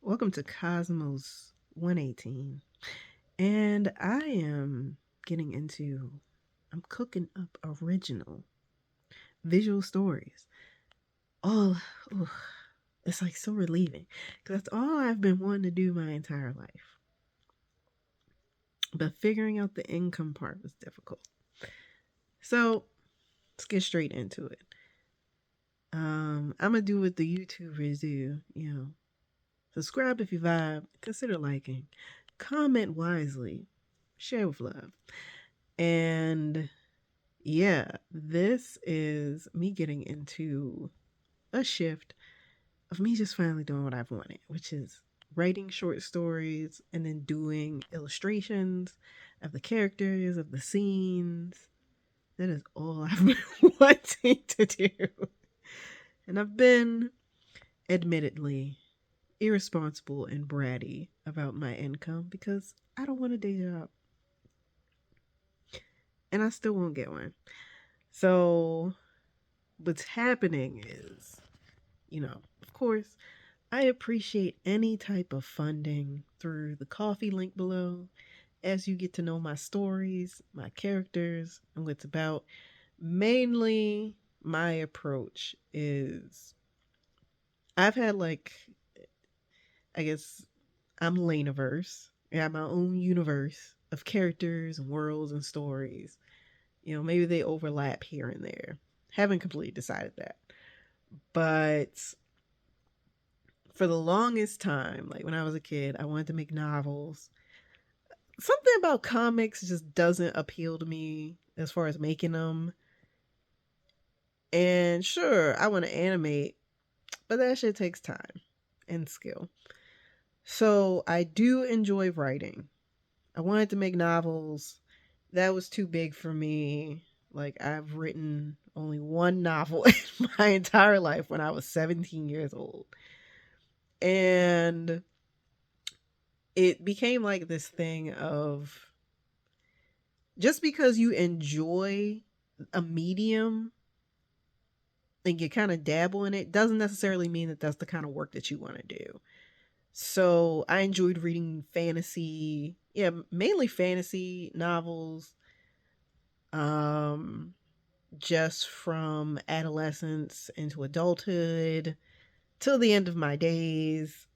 Welcome to Cosmos 118. And I am getting into, I'm cooking up original visual stories. All, ooh, it's like so relieving because that's all I've been wanting to do my entire life. But figuring out the income part was difficult. So let's get straight into it. I'm gonna do what the YouTubers do, subscribe if you vibe, consider liking, comment wisely, share with love. And yeah, this is me getting into a shift of me just finally doing what I've wanted, which is writing short stories and then doing illustrations of the characters, of the scenes. That is all I've been wanting to do. And I've been, admittedly, irresponsible and bratty about my income because I don't want a day job. And I still won't get one. So, what's happening is, of course, I appreciate any type of funding through the coffee link below as you get to know my stories, my characters, and what's about. Mainly, my approach is I've had I guess I'm LAINAVERSE. I have my own universe of characters and worlds and stories. Maybe they overlap here and there. Haven't completely decided that. But for the longest time, like when I was a kid, I wanted to make novels. Something about comics just doesn't appeal to me as far as making them. And sure, I want to animate, but that shit takes time and skill. So I do enjoy writing. I wanted to make novels. That was too big for me. Like, I've written only one novel in my entire life when I was 17 years old. And it became like this thing of just because you enjoy a medium and you kind of dabble in it doesn't necessarily mean that that's the kind of work that you want to do. So I enjoyed reading fantasy, yeah, mainly fantasy novels, um, just from adolescence into adulthood till the end of my days,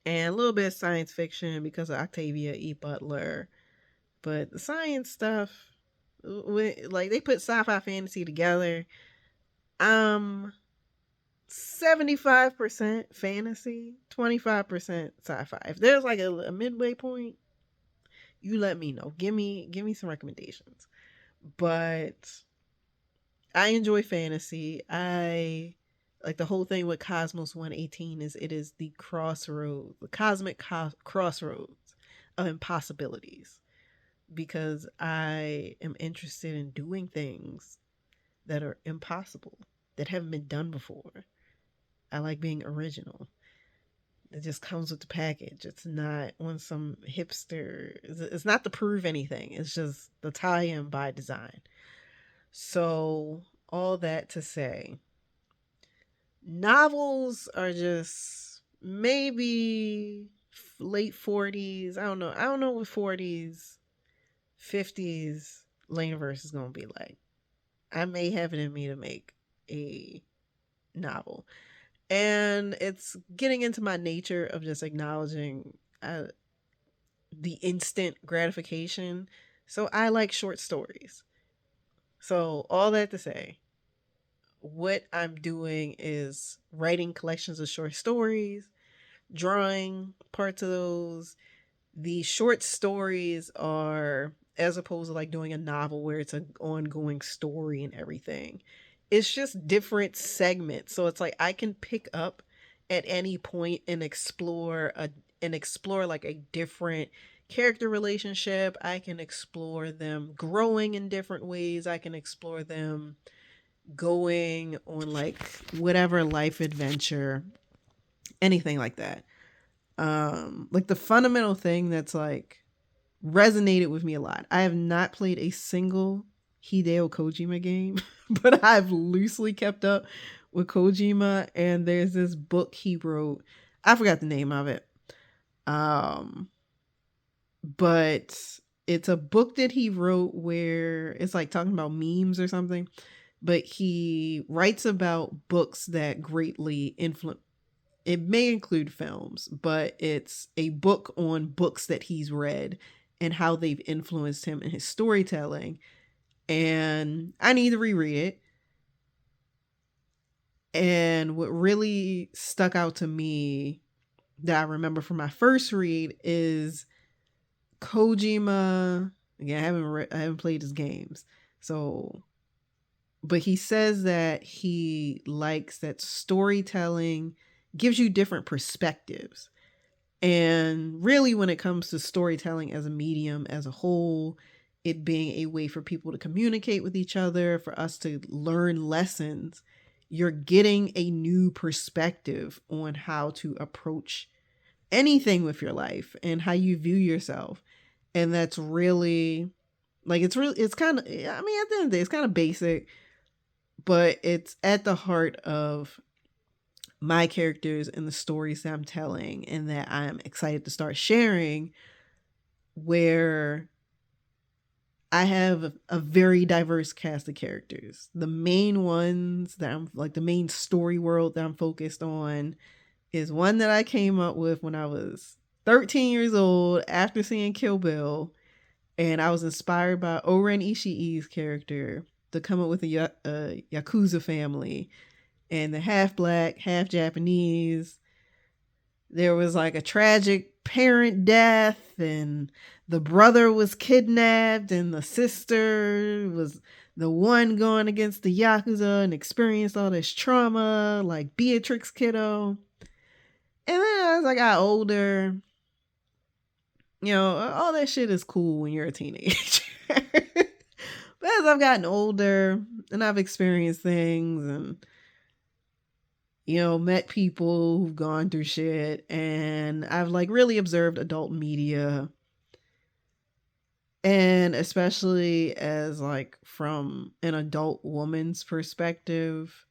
and a little bit of science fiction because of Octavia E. Butler. But the science stuff, like they put sci-fi fantasy together. Um, 75% fantasy, 25% sci-fi. If there's like a midway point, you let me know. Give me some recommendations. But I enjoy fantasy. I like the whole thing with Cosmos 118 is it is the crossroads, the cosmic crossroads of impossibilities because I am interested in doing things that are impossible, that haven't been done before. I like being original. It just comes with the package. It's not on some hipster. It's not to prove anything. It's just the tie-in by design. So all that to say, novels are just maybe late 40s. I don't know. I don't know what 40s, 50s Lainiverse is going to be like. I may have it in me to make a novel. And it's getting into my nature of just acknowledging the instant gratification. So I like short stories. So, all that to say, what I'm doing is writing collections of short stories, drawing parts of those. The short stories are, as opposed to like doing a novel where it's an ongoing story and everything, it's just different segments. So it's like I can pick up at any point and explore like a different character relationship. I can explore them growing in different ways. I can explore them going on like whatever life adventure, anything like that. Like the fundamental thing that's like resonated with me a lot. I have not played a single Hideo Kojima game, but I've loosely kept up with Kojima, and there's this book he wrote. I forgot the name of it. Um, but it's a book that he wrote where it's like talking about memes or something. But he writes about books that greatly influence. It may include films, but it's a book on books that he's read and how they've influenced him in his storytelling. And I need to reread it. And what really stuck out to me that I remember from my first read is Kojima. Again, I haven't played his games, so but he says that he likes that storytelling gives you different perspectives. And really, when it comes to storytelling as a medium as a whole, it being a way for people to communicate with each other, for us to learn lessons, you're getting a new perspective on how to approach anything with your life and how you view yourself. And that's really like, it's kind of, I mean, at the end of the day, it's kind of basic, but it's at the heart of my characters and the stories that I'm telling and that I'm excited to start sharing, where I have a very diverse cast of characters. The main ones that I'm like, the main story world that I'm focused on is one that I came up with when I was 13 years old after seeing Kill Bill. And I was inspired by Oren Ishii's character to come up with a Yakuza family, and the half black, half Japanese. There was like a tragic parent death, and the brother was kidnapped, and the sister was the one going against the Yakuza and experienced all this trauma, like Beatrix Kiddo. And then as I got older, you know, all that shit is cool when you're a teenager. But as I've gotten older and I've experienced things and, you know, met people who've gone through shit, and I've like really observed adult media, and especially as like from an adult woman's perspective,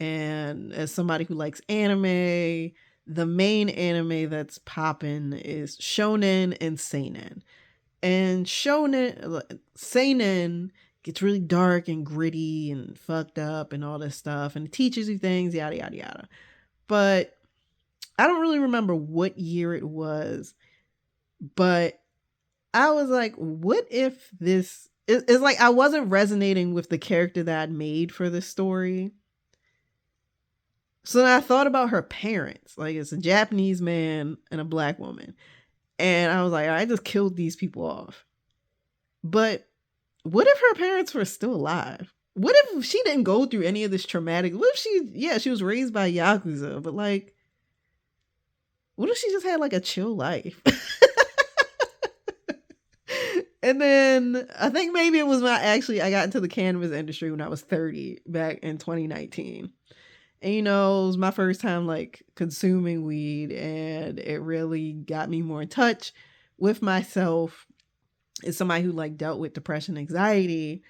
and as somebody who likes anime, the main anime that's popping is shonen and seinen. And seinen gets really dark and gritty and fucked up and all this stuff, and it teaches you things, yada yada yada. But I don't really remember what year it was, but I was like, what if this it's like I wasn't resonating with the character that I'd made for this story. So then I thought about her parents. Like, it's a Japanese man and a black woman. And I was like, I just killed these people off. But what if her parents were still alive? What if she didn't go through any of this traumatic? What if she was raised by Yakuza, but like, what if she just had like a chill life? And then I think maybe it was when I got into the cannabis industry when I was 30 back in 2019. And you know, it was my first time like consuming weed, and it really got me more in touch with myself as somebody who like dealt with depression, anxiety,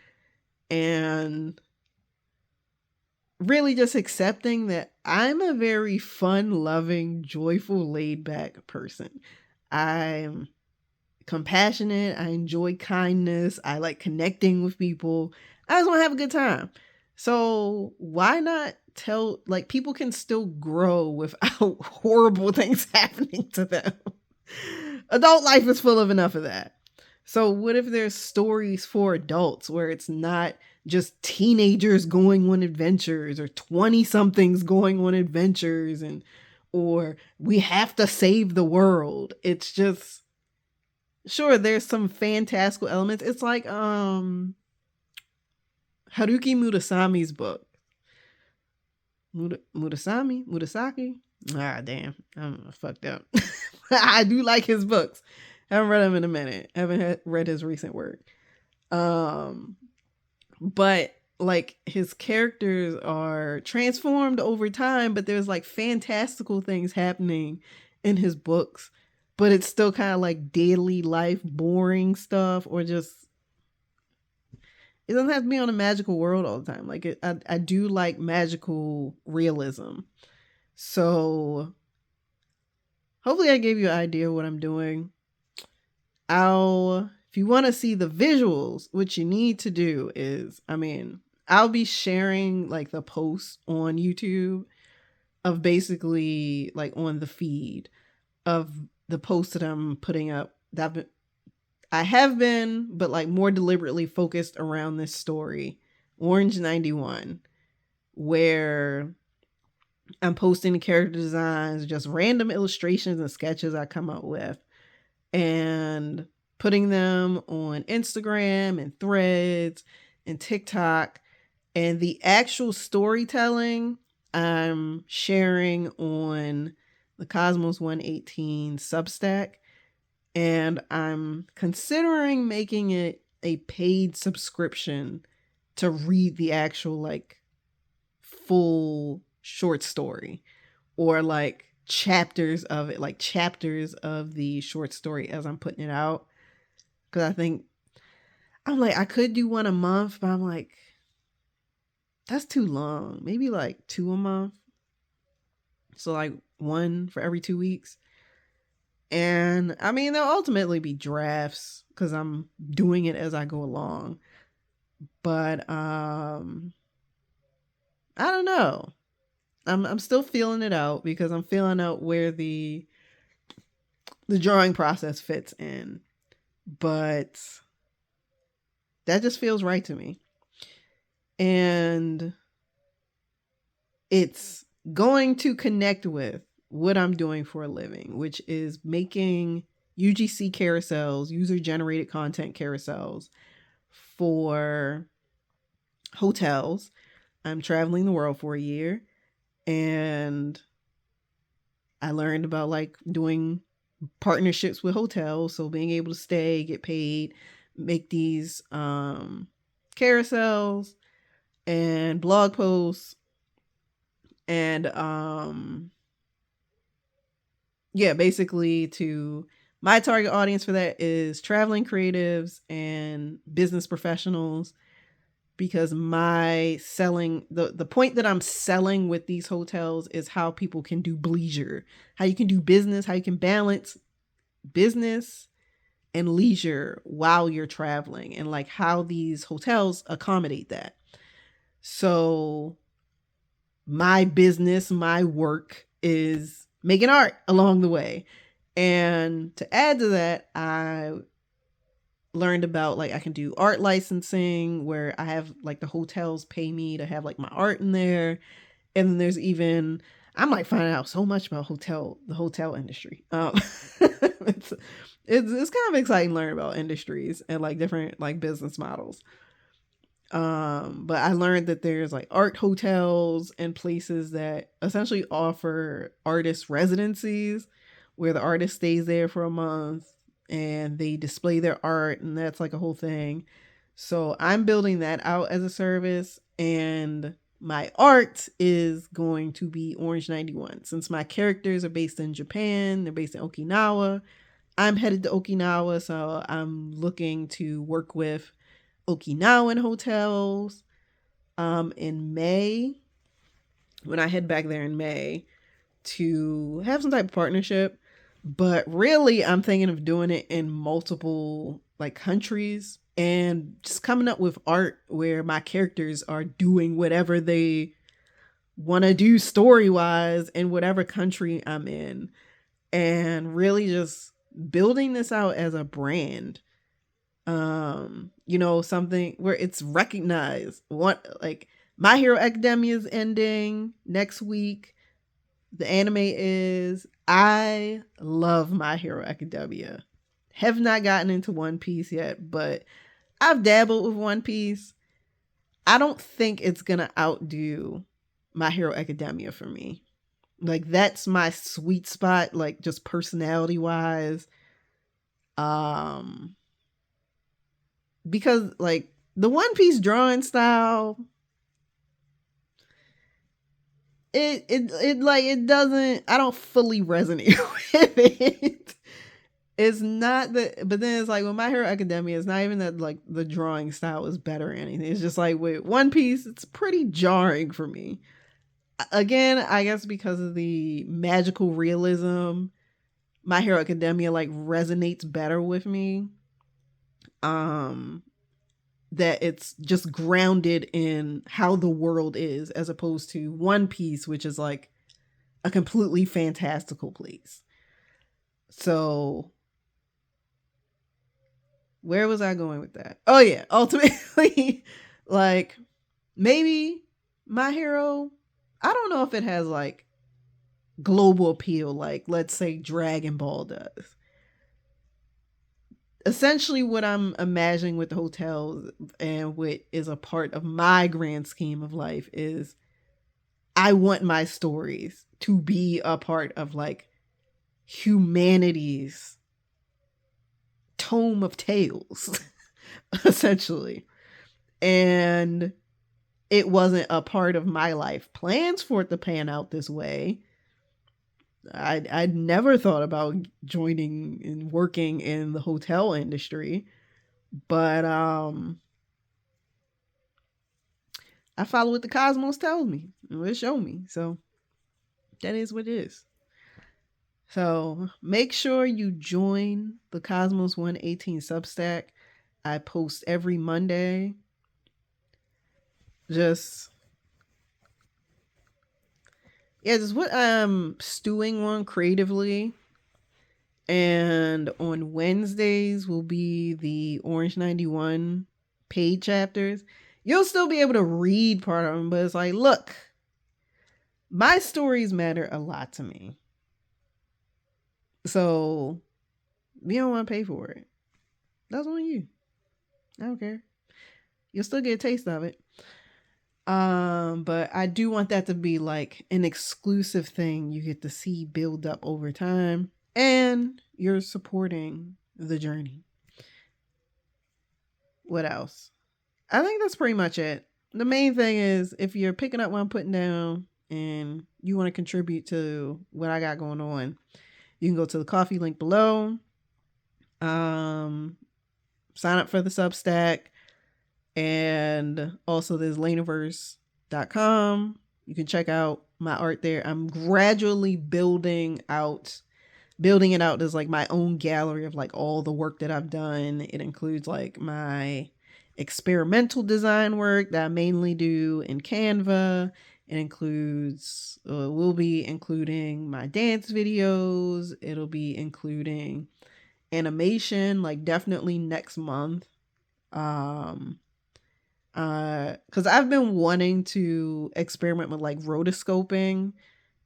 and really just accepting that I'm a very fun, loving, joyful, laid back person. I'm compassionate. I enjoy kindness. I like connecting with people. I just want to have a good time. So why not tell, like, people can still grow without horrible things happening to them. Adult life is full of enough of that. So what if there's stories for adults where it's not just teenagers going on adventures or 20 somethings going on adventures, and or we have to save the world. It's just, sure, there's some fantastical elements. It's like Haruki Murakami's book. Murasaki? Ah, damn. I'm fucked up. I do like his books. Haven't read them in a minute. Haven't read his recent work. But like, his characters are transformed over time, but there's like fantastical things happening in his books, but it's still kind of like daily life, boring stuff, or just, it doesn't have to be on a magical world all the time. Like, I do like magical realism. So hopefully I gave you an idea of what I'm doing. If you want to see the visuals, what you need to do is, I'll be sharing like the posts on YouTube of basically like on the feed of the posts that I'm putting up. I have been, but like more deliberately focused around this story, Orange 91, where I'm posting the character designs, just random illustrations and sketches I come up with, and putting them on Instagram and Threads and TikTok. And the actual storytelling I'm sharing on the Cosmos 118 Substack. And I'm considering making it a paid subscription to read the actual like full short story, or like chapters of it, like chapters of the short story as I'm putting it out. Because I'm like, I could do one a month, but I'm like, that's too long. Maybe like 2 a month. So like one for every 2 weeks. And they'll ultimately be drafts because I'm doing it as I go along. But I don't know. I'm still feeling it out because I'm feeling out where the drawing process fits in. But that just feels right to me. And it's going to connect with what I'm doing for a living, which is making UGC carousels, user generated content carousels for hotels. I'm traveling the world for a year, and I learned about like doing partnerships with hotels. So being able to stay, get paid, make these carousels and blog posts. And basically my target audience for that is traveling creatives and business professionals, because my selling, the point that I'm selling with these hotels is how people can do bleisure, how you can do business, how you can balance business and leisure while you're traveling, and like how these hotels accommodate that. So my business, my work is making art along the way. And to add to that, I learned about like I can do art licensing, where I have like the hotels pay me to have like my art in there. And then there's even, I'm like finding out so much about the hotel industry. It's kind of exciting to learn about industries and like different like business models. But I learned that there's like art hotels and places that essentially offer artist residencies, where the artist stays there for a month and they display their art, and that's like a whole thing. So I'm building that out as a service, and my art is going to be Orange 91. Since my characters are based in Japan, they're based in Okinawa. I'm headed to Okinawa, so I'm looking to work with Okinawan hotels in May, when I head back there in May, to have some type of partnership. But really, I'm thinking of doing it in multiple like countries, and just coming up with art where my characters are doing whatever they want to do story wise in whatever country I'm in, and really just building this out as a brand. Something where it's recognized. Like My Hero Academia is ending next week. The anime is. I love My Hero Academia. Have not gotten into One Piece yet, but I've dabbled with One Piece. I don't think it's gonna outdo My Hero Academia for me. Like that's my sweet spot, like just personality wise. Because like the One Piece drawing style, it doesn't, I don't fully resonate with it. It's not that, but then it's like with My Hero Academia, it's not even that like the drawing style is better or anything. It's just like with One Piece, it's pretty jarring for me. Again, I guess because of the magical realism My Hero Academia like resonates better with me. That it's just grounded in how the world is, as opposed to One Piece, which is like a completely fantastical place. So where was I going with that? Oh yeah, ultimately, like maybe My Hero, I don't know if it has like global appeal like let's say Dragon Ball does. Essentially what I'm imagining with the hotels and what is a part of my grand scheme of life is I want my stories to be a part of like humanity's tome of tales, essentially. And it wasn't a part of my life plans for it to pan out this way. I'd never thought about joining and working in the hotel industry, but I follow what the cosmos tells me. It showed me. So that is what it is. So make sure you join the Cosmos 118 Substack. I post every Monday. Just what I'm stewing on creatively. And on Wednesdays will be the Orange 91 paid chapters. You'll still be able to read part of them, but it's like, look, my stories matter a lot to me. So you don't want to pay for it. That's on you. I don't care. You'll still get a taste of it. But I do want that to be like an exclusive thing you get to see build up over time, and you're supporting the journey. What else? I think that's pretty much it. The main thing is if you're picking up what I'm putting down and you want to contribute to what I got going on, you can go to the coffee link below. Sign up for the Substack. And also there's LAINAVERSE.com. You can check out my art there. I'm gradually building it out as like my own gallery of like all the work that I've done. It includes like my experimental design work that I mainly do in Canva. It includes, will be including my dance videos. It'll be including animation, like definitely next month. Because I've been wanting to experiment with like rotoscoping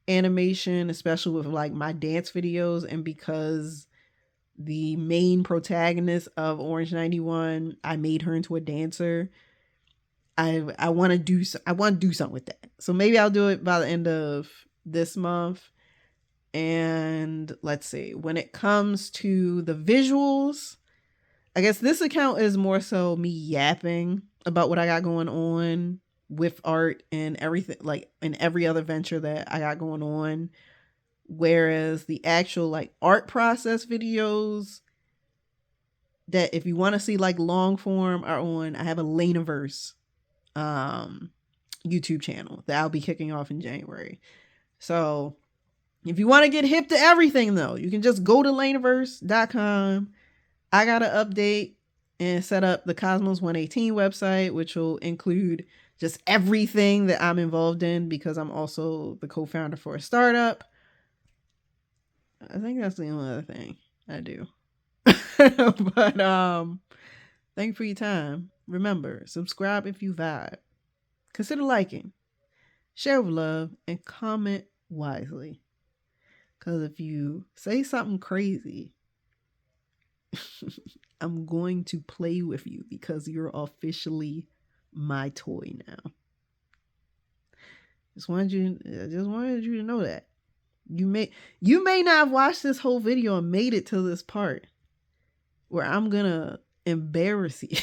animation, especially with like my dance videos, and because the main protagonist of Orange 91, I made her into a dancer. I want to do something with that. So maybe I'll do it by the end of this month. And let's see, when it comes to the visuals, I guess this account is more so me yapping about what I got going on with art and everything, like in every other venture that I got going on. Whereas the actual like art process videos that if you want to see like long form are on, I have a LAINAVERSE YouTube channel that I'll be kicking off in January. So if you want to get hip to everything though, you can just go to LAINAVERSE.com. I got to update and set up the Cosmos 118 website, which will include just everything that I'm involved in because I'm also the co-founder for a startup. I think that's the only other thing I do. But thank you for your time. Remember, subscribe if you vibe. Consider liking, share with love, and comment wisely. Because if you say something crazy, I'm going to play with you because you're officially my toy now. Just wanted you to know that. You may not have watched this whole video and made it to this part where I'm gonna embarrass you.